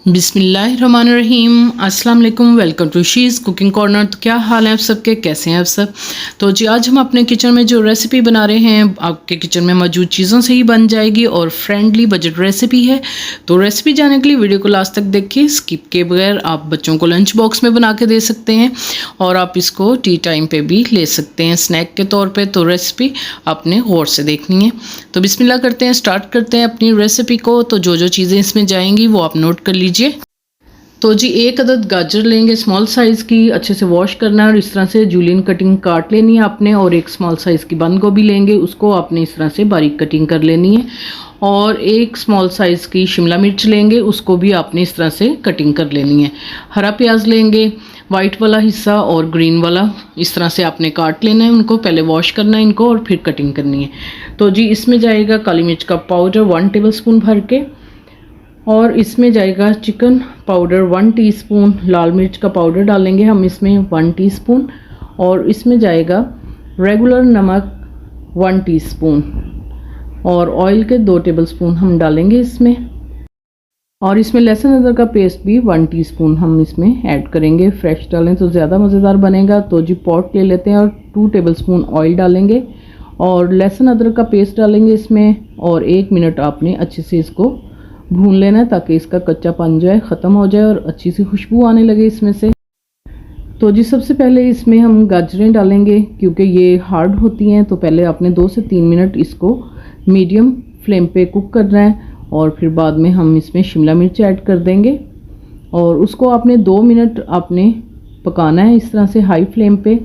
बिस्मिल्लाहिर्रहमानिर्रहीम। अस्सलाम वालेकुम। Welcome to she's cooking corner. तो क्या हाल है आप सबके, कैसे हैं आप सब। तो जी आज हम अपने किचन में जो रेसिपी बना रहे हैं आपके किचन में मौजूद चीज़ों से ही बन जाएगी और फ्रेंडली बजट रेसिपी है। तो रेसिपी जानने के लिए वीडियो को लास्ट तक देखिए, स्किप के बगैर। आप बच्चों को लंच बॉक्स में बना के दे सकते हैं और आप इसको टी टाइम पे भी ले सकते हैं स्नैक के तौर पे। तो रेसिपी आपने गौर से देखनी है। तो बिस्मिल्लाह करते हैं, स्टार्ट करते हैं अपनी रेसिपी को। तो जो चीज़ें इसमें जाएंगी वो आप नोट कर लीजिए। तो जी एक अदद गाजर लेंगे स्मॉल साइज़ की, अच्छे से वॉश करना है और इस तरह से जूलियन कटिंग काट लेनी है आपने। और एक स्मॉल साइज़ की बंद गोभी लेंगे, उसको आपने इस तरह से बारीक कटिंग कर लेनी है। और एक स्मॉल साइज़ की शिमला मिर्च लेंगे, उसको भी आपने इस तरह से कटिंग कर लेनी है। हरा प्याज लेंगे, वाइट वाला हिस्सा और ग्रीन वाला, इस तरह से आपने काट लेना है। उनको पहले वॉश करना है इनको और फिर कटिंग करनी है। तो जी इसमें जाएगा काली मिर्च का पाउडर 1 टेबलस्पून भर के, और इसमें जाएगा चिकन पाउडर 1 टीस्पून, लाल मिर्च का पाउडर डालेंगे हम इसमें 1 टीस्पून, और इसमें जाएगा रेगुलर नमक 1 टीस्पून, और ऑयल के 2 टेबलस्पून हम डालेंगे इसमें। और इसमें लहसुन अदरक का पेस्ट भी 1 टीस्पून हम इसमें ऐड करेंगे। फ्रेश डालें तो ज़्यादा मज़ेदार बनेगा। तो जी पॉट ले लेते हैं और 2 टेबलस्पून ऑयल डालेंगे और लहसुन अदरक का पेस्ट डालेंगे इसमें, और 1 मिनट आपने अच्छे से इसको भून लेना है ताकि इसका कच्चापन जो है ख़त्म हो जाए और अच्छी सी खुशबू आने लगे इसमें से। तो जी सबसे पहले इसमें हम गाजरें डालेंगे क्योंकि ये हार्ड होती हैं। तो पहले आपने 2 से 3 मिनट इसको मीडियम फ्लेम पे कुक करना है और फिर बाद में हम इसमें शिमला मिर्च ऐड कर देंगे और उसको आपने 2 मिनट आपने पकाना है इस तरह से हाई फ्लेम पे,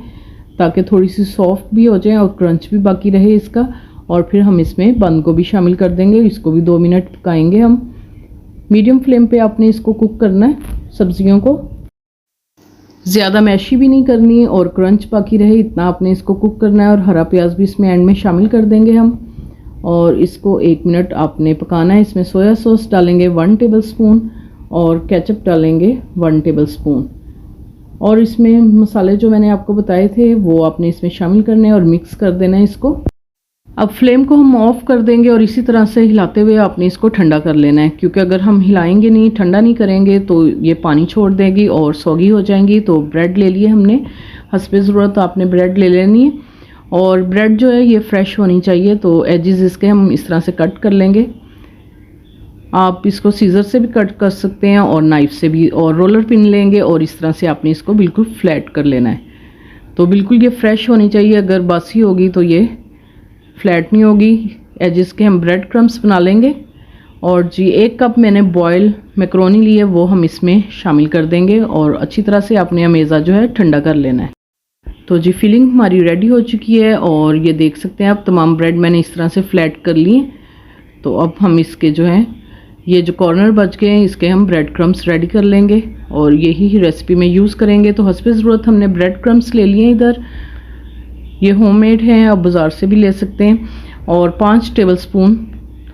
ताकि थोड़ी सी सॉफ्ट भी हो जाए और क्रंच भी बाकी रहे इसका। और फिर हम इसमें बंद गोभी शामिल कर देंगे, इसको भी 2 मिनट पकाएंगे हम। मीडियम फ्लेम पे आपने इसको कुक करना है सब्जियों को, ज़्यादा मैशी भी नहीं करनी और क्रंच बाकी रहे इतना आपने इसको कुक करना है। और हरा प्याज भी इसमें एंड में शामिल कर देंगे हम और इसको 1 मिनट आपने पकाना है। इसमें सोया सॉस डालेंगे 1 टेबलस्पून और केचप डालेंगे 1 टेबलस्पून, और इसमें मसाले जो मैंने आपको बताए थे वो आपने इसमें शामिल करने और मिक्स कर देना है इसको। अब फ्लेम को हम ऑफ़ कर देंगे और इसी तरह से हिलाते हुए आपने इसको ठंडा कर लेना है, क्योंकि अगर हम हिलाएंगे नहीं, ठंडा नहीं करेंगे तो ये पानी छोड़ देगी और सौगी हो जाएंगी। तो ब्रेड ले लिए हमने, हस्बे ज़रूरत आपने ब्रेड ले लेनी है और ब्रेड जो है ये फ्रेश होनी चाहिए। तो एजेस इसके हम इस तरह से कट कर लेंगे। आप इसको सीज़र से भी कट कर सकते हैं और नाइफ़ से भी, और रोलर पिन लेंगे और इस तरह से आपने इसको बिल्कुल फ्लैट कर लेना है। तो बिल्कुल ये फ्रेश होनी चाहिए, अगर बासी होगी तो ये फ्लैट नहीं होगी। एजेस के हम ब्रेड क्रम्स बना लेंगे। और जी 1 कप मैंने बॉयल मैक्रोनी ली है, वो हम इसमें शामिल कर देंगे और अच्छी तरह से आपने अमेज़ा जो है ठंडा कर लेना है। तो जी फिलिंग हमारी रेडी हो चुकी है और ये देख सकते हैं आप तमाम ब्रेड मैंने इस तरह से फ्लैट कर लिए। तो अब हम इसके जो है ये जो कॉर्नर बच गए हैं इसके हम ब्रेड क्रम्स रेडी कर लेंगे और यही रेसिपी में यूज़ करेंगे। तो हस्बे ज़रूरत हमने ब्रेड क्रम्स ले लिए इधर, ये होममेड हैं, आप बाज़ार से भी ले सकते हैं। और 5 टेबलस्पून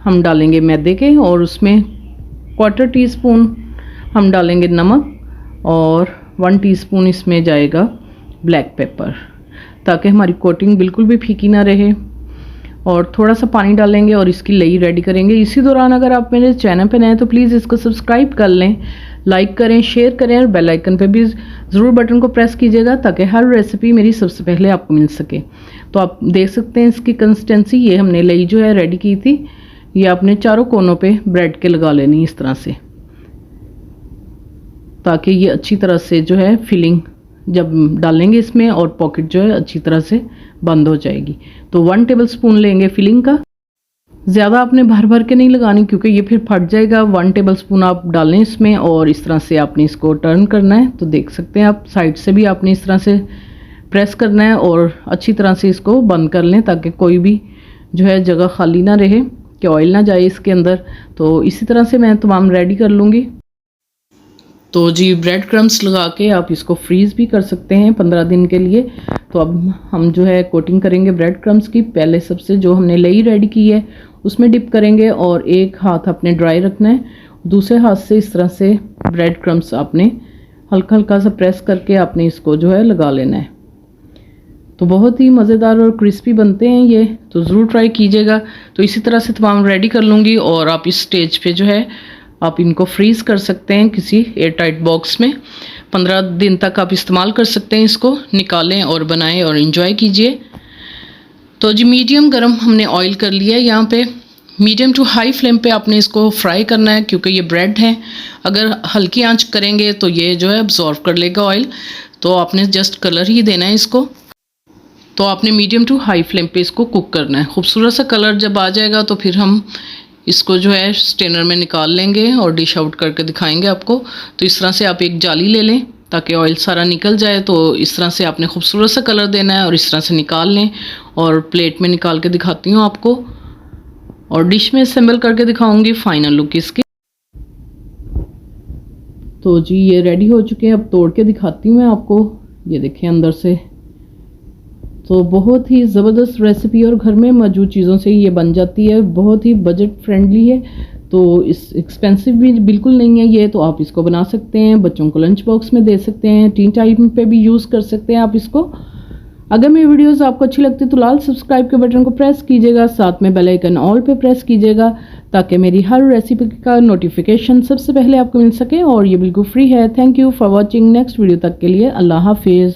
हम डालेंगे मैदे के और उसमें 1/4 टीस्पून हम डालेंगे नमक और 1 टीस्पून इसमें जाएगा ब्लैक पेपर, ताकि हमारी कोटिंग बिल्कुल भी फीकी ना रहे। और थोड़ा सा पानी डालेंगे और इसकी लई रेडी करेंगे। इसी दौरान अगर आप मेरे चैनल पर नए हैं तो प्लीज़ इसको सब्सक्राइब कर लें, लाइक करें, शेयर करें और बेल आइकन पे भी ज़रूर बटन को प्रेस कीजिएगा ताकि हर रेसिपी मेरी सबसे पहले आपको मिल सके। तो आप देख सकते हैं इसकी कंसिस्टेंसी, ये हमने लई जो है रेडी की थी, ये आपने चारों कोनों पे ब्रेड के लगा लेनी इस तरह से, ताकि ये अच्छी तरह से जो है फिलिंग जब डालेंगे इसमें और पॉकेट जो है अच्छी तरह से बंद हो जाएगी। तो 1 टेबलस्पून लेंगे फिलिंग का, ज़्यादा आपने भर भर के नहीं लगानी क्योंकि ये फिर फट जाएगा। 1 टेबलस्पून आप डालें इसमें और इस तरह से आपने इसको टर्न करना है। तो देख सकते हैं आप साइड से भी आपने इस तरह से प्रेस करना है और अच्छी तरह से इसको बंद कर लें ताकि कोई भी जो है जगह खाली ना रहे कि ऑयल ना जाए इसके अंदर। तो इसी तरह से मैं तमाम रेडी कर लूँगी। तो जी ब्रेड क्रम्स लगा के आप इसको फ्रीज़ भी कर सकते हैं 15 दिन के लिए। तो अब हम जो है कोटिंग करेंगे ब्रेड क्रम्स की। पहले सबसे जो हमने लई रेडी की है उसमें डिप करेंगे और एक हाथ अपने ड्राई रखना है, दूसरे हाथ से इस तरह से ब्रेड क्रम्स आपने हल्का हल्का सा प्रेस करके आपने इसको जो है लगा लेना है। तो बहुत ही मज़ेदार और क्रिस्पी बनते हैं ये, तो ज़रूर ट्राई कीजिएगा। तो इसी तरह से तमाम रेडी कर लूँगी और आप इस स्टेज पे जो है आप इनको फ्रीज़ कर सकते हैं किसी एयर टाइट बॉक्स में। 15 दिन तक आप इस्तेमाल कर सकते हैं इसको। निकालें और बनाएं और इन्जॉय कीजिए। तो जी मीडियम गरम हमने ऑयल कर लिया है। यहाँ पे मीडियम टू हाई फ्लेम पे आपने इसको फ्राई करना है, क्योंकि ये ब्रेड है। अगर हल्की आंच करेंगे तो ये जो है अब्जॉर्व कर लेगा ऑयल। तो आपने जस्ट कलर ही देना है इसको। तो आपने मीडियम टू हाई फ्लेम पे इसको कुक करना है। खूबसूरत सा कलर जब आ जाएगा तो फिर हम इसको जो है स्ट्रेनर में निकाल लेंगे और डिश आउट करके दिखाएंगे आपको। तो इस तरह से आप एक जाली ले लें ताकि ऑयल सारा निकल जाए। तो इस तरह से आपने खूबसूरत सा कलर देना है और इस तरह से निकाल लें। और प्लेट में निकाल के दिखाती हूँ आपको और डिश में असेंबल करके दिखाऊंगी फाइनल लुक इसकी। तो जी ये रेडी हो चुके हैं। अब तोड़ के दिखाती हूँ मैं आपको। ये देखें अंदर से। तो बहुत ही ज़बरदस्त रेसिपी और घर में मौजूद चीज़ों से ये बन जाती है। बहुत ही बजट फ्रेंडली है। तो इस एक्सपेंसिव भी बिल्कुल नहीं है ये। तो आप इसको बना सकते हैं, बच्चों को लंच बॉक्स में दे सकते हैं, टी टाइम पे भी यूज़ कर सकते हैं आप इसको। अगर मेरी वीडियोस आपको अच्छी लगती है तो लाल सब्सक्राइब के बटन को प्रेस कीजिएगा, साथ में बेल आइकन ऑल पे प्रेस कीजिएगा ताकि मेरी हर रेसिपी का नोटिफिकेशन सबसे पहले आपको मिल सके। और ये बिल्कुल फ्री है। Thank you for watching. Next video तक के लिए अल्लाह हाफिज़।